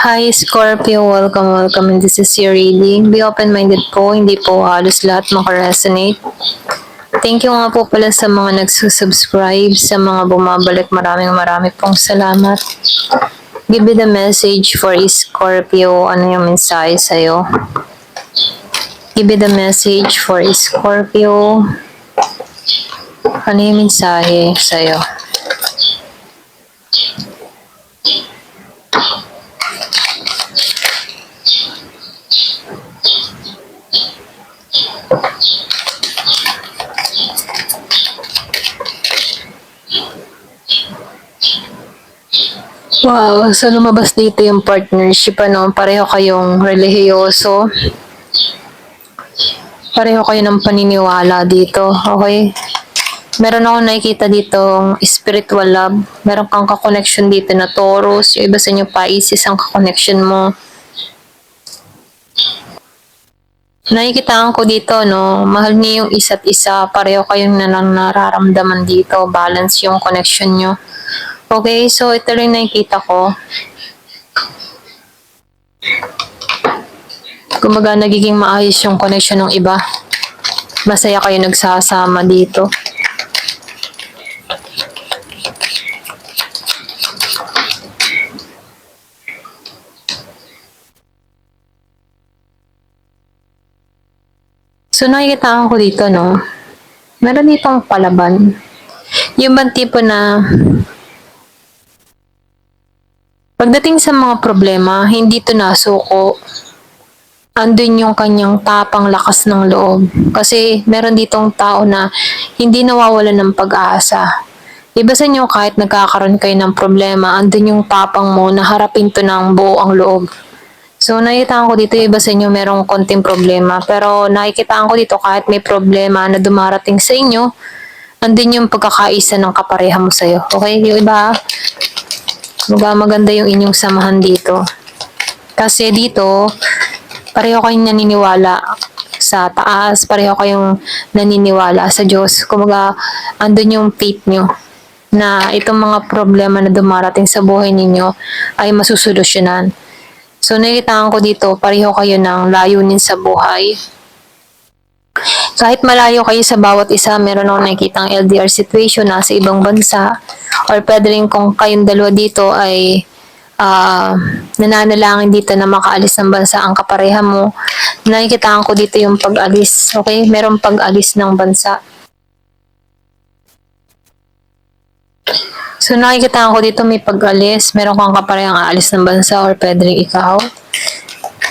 Hi Scorpio, welcome and this is your reading. Be open-minded po, hindi po halos lahat makaresonate. Thank you nga po pala sa mga nagsusubscribe, sa mga bumabalik, marami pong salamat. Give me the message for Scorpio, ano yung mensahe sa'yo? Give me the message for Scorpio, ano yung mensahe sa'yo? Wow, so lumabas dito yung partnership, ano, pareho kayong relihiyoso. Pareho kayo ng paniniwala dito, okay? Meron ako nakikita dito spiritual love. Meron kang kakonnection dito na Taurus. Yung iba sa inyo Pisces ang kakonnection mo. Nakikitaan ko dito, no, mahal niyo yung isa't isa. Pareho kayong nararamdaman dito. Balance yung connection nyo. Okay, so ito rin nakikita ko. Kumbaga, nagiging maayos yung connection ng iba. Masaya kayo nagsasama dito. So, nakikita ko dito, no, meron ditong palaban. Yung bang tipo na pagdating sa mga problema, hindi to nasuko. Andun yung kanyang tapang lakas ng loob. Kasi meron ditong tao na hindi nawawalan ng pag-asa. Iba sa inyo kahit nagkakaroon kayo ng problema, andun yung tapang mo na harapin to ng buo ang loob. So nakikita ko dito iba sa inyo merong konting problema. Pero nakikita ko dito kahit may problema na dumarating sa inyo, andun yung pagkakaisa ng kapareha mo sa'yo. Okay? Yung iba, maganda yung inyong samahan dito. Kasi dito, pareho kayong naniniwala sa taas, pareho kayong naniniwala sa Diyos. Kumbaga, andun yung faith nyo na itong mga problema na dumarating sa buhay ninyo ay masusolusyonan. So, nakikitaan ko dito, pareho kayo ng layunin sa buhay. Kahit malayo kayo sa bawat isa, meron akong nakikitang LDR situation na sa ibang bansa or pwede rin kung kayong dalawa dito ay nananalangin dito na makaalis ng bansa ang kapareha mo. Nakikitaan ko dito yung pag-alis. Okay? Merong pag-alis ng bansa. So, nakikitaan ko dito may pag-alis. Meron kang kaparehang aalis ng bansa or pwede rin ikaw.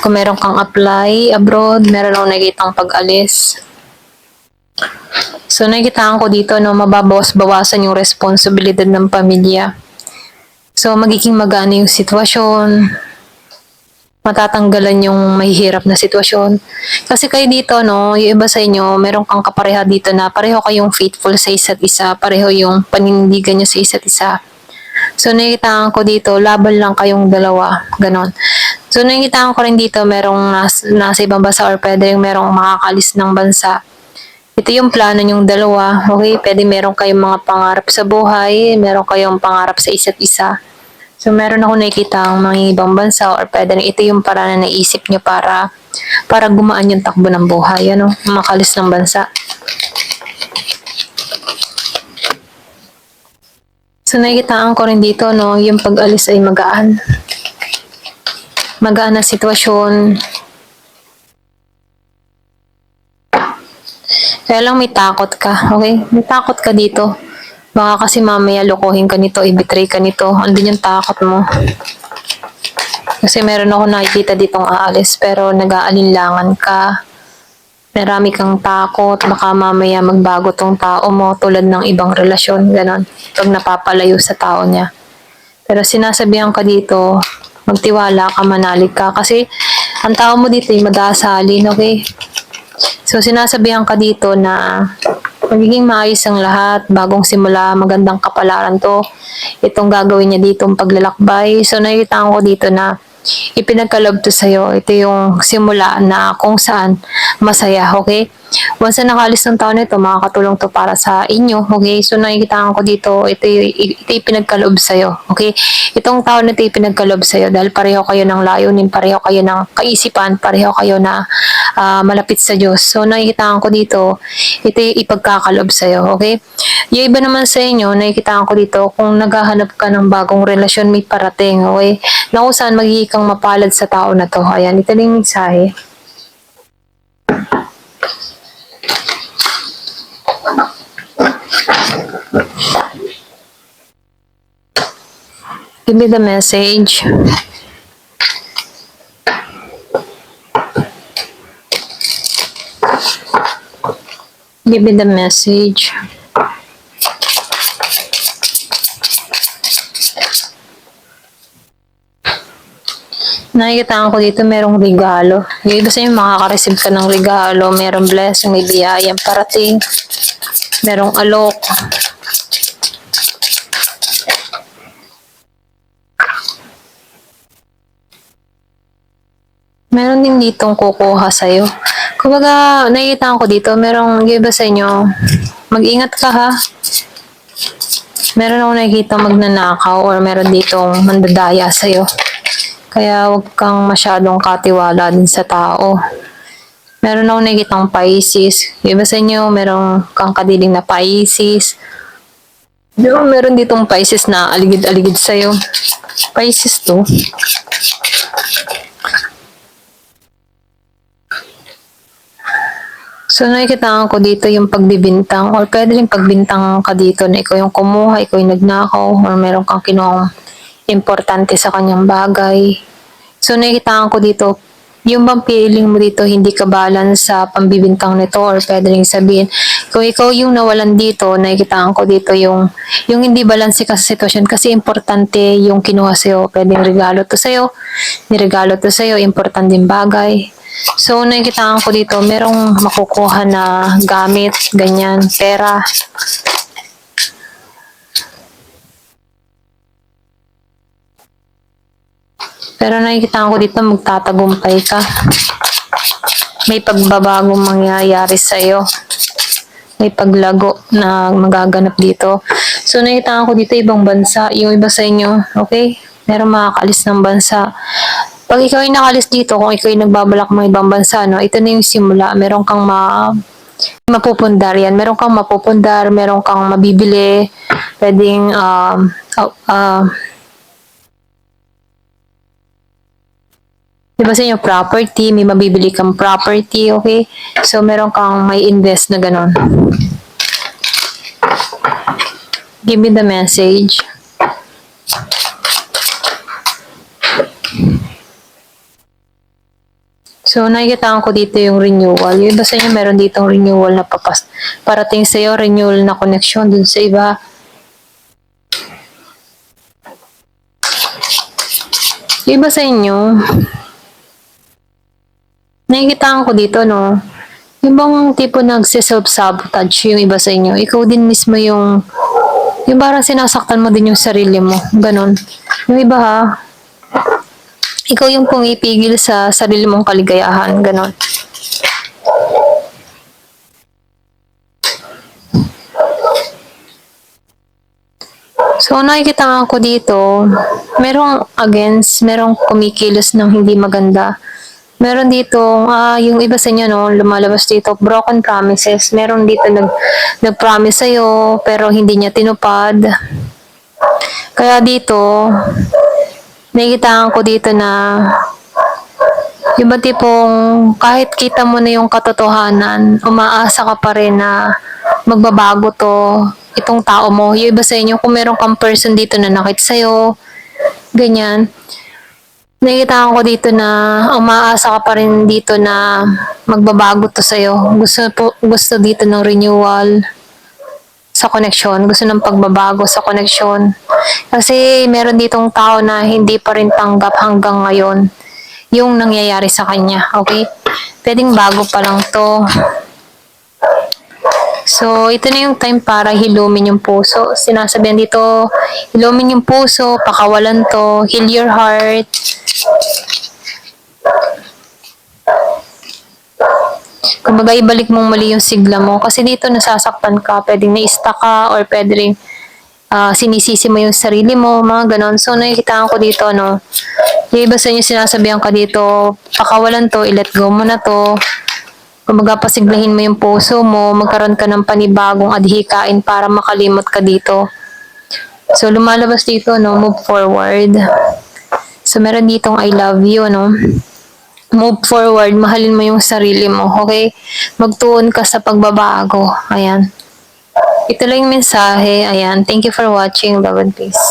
Kung meron kang apply abroad, meron akong nakikitang pag-alis. So, nakikitaan ko dito, no, mababawas-bawasan yung responsibilidad ng pamilya. So, magiging magana yung sitwasyon. Matatanggalan yung mahihirap na sitwasyon. Kasi kayo dito, no, yung iba sa inyo, meron kang kapareha dito na pareho kayong faithful sa isa't isa. Pareho yung panindigan nyo sa isa't isa. So, nakikitaan ko dito, laban lang kayong dalawa. Ganon. So, nakikitaan ko rin dito, merong nasa ibang bansa or pwede rin merong makakalis ng bansa. Ito yung plano nyong dalawa. Okay? Pwede meron kayong mga pangarap sa buhay, meron kayong pangarap sa isa't isa. So, meron ako nakikita ang mga ibang bansa or pwede rin ito yung paraan na naisip nyo para gumaan yung takbo ng buhay, ano? Makalis ng bansa. So, nakikitaan ko rin dito, no, yung pag-alis ay magaan. Magaan na sitwasyon. Kaya lang may takot ka, okay? May takot ka dito. Baka kasi mamaya lokohin ka nito, i-betray ka nito. Andun yung takot mo. Kasi meron ako nakikita ditong aalis pero nag-aalinlangan ka. Marami kang takot. Baka mamaya magbago tong tao mo tulad ng ibang relasyon. Ganon. Pag napapalayo sa tao niya. Pero sinasabihan ka dito, magtiwala ka, manalig ka. Kasi ang tao mo dito ay madasalin, okay? So sinasabihan ka dito na magiging maayos ang lahat, bagong simula, magandang kapalaran to. Itong gagawin niya dito, ang paglalakbay. So nakikita ko dito na ipinagkaloob to sa'yo. Ito yung simula na kung saan masaya, okay? Once na nakaalis ng tao nito, makakatulong to para sa inyo, okay? So, nakikita ko dito, ito yung pinagkaloob sa'yo, okay? Itong tao na ito yung pinagkaloob sa'yo dahil pareho kayo ng layunin, pareho kayo ng kaisipan, pareho kayo na malapit sa Diyos. So, nakikita ko dito, ito yung ipagkakaloob sa'yo, okay? Yung iba naman sa inyo, nakikita ko dito, kung naghahanap ka ng bagong relasyon, may parating, okay? Na kung saan magiging kang mapalad sa tao na to. Ayan, ito na yung mensahe. Give me the message. Give me the message. Nakikita ko dito merong regalo. Yung iba sa inyo makaka-receive ka ng regalo, merong blessing, may biyayang parating, merong alok. Meron din ditong kukuha sa'yo. Kumbaga, nakikita ko dito, merong yung iba sa inyo, mag-ingat ka ha. Meron ako nakikita magnanakaw or meron ditong mandadaya sa'yo. Kaya huwag kang masyadong katiwala din sa tao. Meron ako nakikitang Pisces. Yung iba sa inyo, meron kang kadiling na Pisces. Meron ditong Pisces na aligid-aligid sa'yo. Pisces to. So, nakikita ko dito yung pagbibintang or pwede rin pagbintang ka dito na ikaw yung kumuha, ikaw yung nagnakaw or meron kang kinuhang importante sa kanyang bagay. So, nakikita ko dito, yung bang feeling mo dito hindi ka balance sa pambibintang nito or pwede rin sabihin, kung ikaw yung nawalan dito, nakikita ko dito yung hindi balance ka sa sitwasyon kasi importante yung kinuha sa'yo. Pwedeng regalo to sa'yo, niregalo to sa'yo, importanteng bagay. So, nakikita ko dito, merong makukuha na gamit, ganyan, pera. Pero nakikita ko dito, magtatagumpay ka. May pagbabagong mangyayari sa'yo. May paglago na magaganap dito. So, nakikita ko dito, ibang bansa. Yung iba sa inyo, okay? Merong makakaalis ng bansa. Pag ikaw ay nakalis dito, kung ikaw ay nagbabalak mga ibang bansa, no, ito na yung simula. Meron kang mapupundar yan. Meron kang mapupundar, meron kang mabibili, pwedeng, diba sa inyo, property, may mabibili kang property, okay? So, meron kang may invest na ganon. Give me the message. So, nakikita ko dito yung renewal. Yung iba sa inyo, meron ditong renewal na parating sa'yo, renewal na connection dun sa iba. Yung iba sa inyo, nakikita ko dito, no? Yung bang tipo nagsiself-sabotage yung iba sa inyo, ikaw din mismo yung parang sinasaktan mo din yung sarili mo. Ganon. Yung iba ha, ikaw yung pumipigil sa sarili mong kaligayahan. Ganon. So, nakikita ko dito, merong against, merong kumikilos ng hindi maganda. Meron dito, yung iba sa inyo, no, lumalabas dito, broken promises. Meron dito nag-promise sa'yo, pero hindi niya tinupad. Kaya dito, nakikita ko dito na yung ba tipong kahit kita mo na yung katotohanan, umaasa ka pa rin na magbabago itong tao mo. Yung iba sa inyo, kung meron kang person dito na nakita sa'yo, ganyan, nakikita ko dito na umaasa ka pa rin dito na magbabago to sa'yo. Gusto dito ng renewal sa connection. Gusto ng pagbabago sa connection. Kasi meron ditong tao na hindi pa rin tanggap hanggang ngayon yung nangyayari sa kanya. Okay? Pwedeng bago pa lang to. So, ito na yung time para hilumin yung puso. Sinasabihan dito, hilumin yung puso, pakawalan to, heal your heart. Kumbaga, ibalik mong muli yung sigla mo. Kasi dito nasasaktan ka, pwedeng na-stuck ka, or pwedeng sinisisi mo yung sarili mo, mga ganon. So, nakikita ko dito, no, yung iba sa inyo sinasabihan ka dito, pakawalan to, i-let go mo na to. Kumbaga, pasiglahin mo yung puso mo, magkaroon ka ng panibagong adhikain para makalimot ka dito. So, lumalabas dito, no, move forward. So, meron ditong I love you, no. Move forward, mahalin mo yung sarili mo, okay? Magtuon ka sa pagbabago. Ayan. Ito lang yung mensahe. Ayan. Thank you for watching. Love and peace.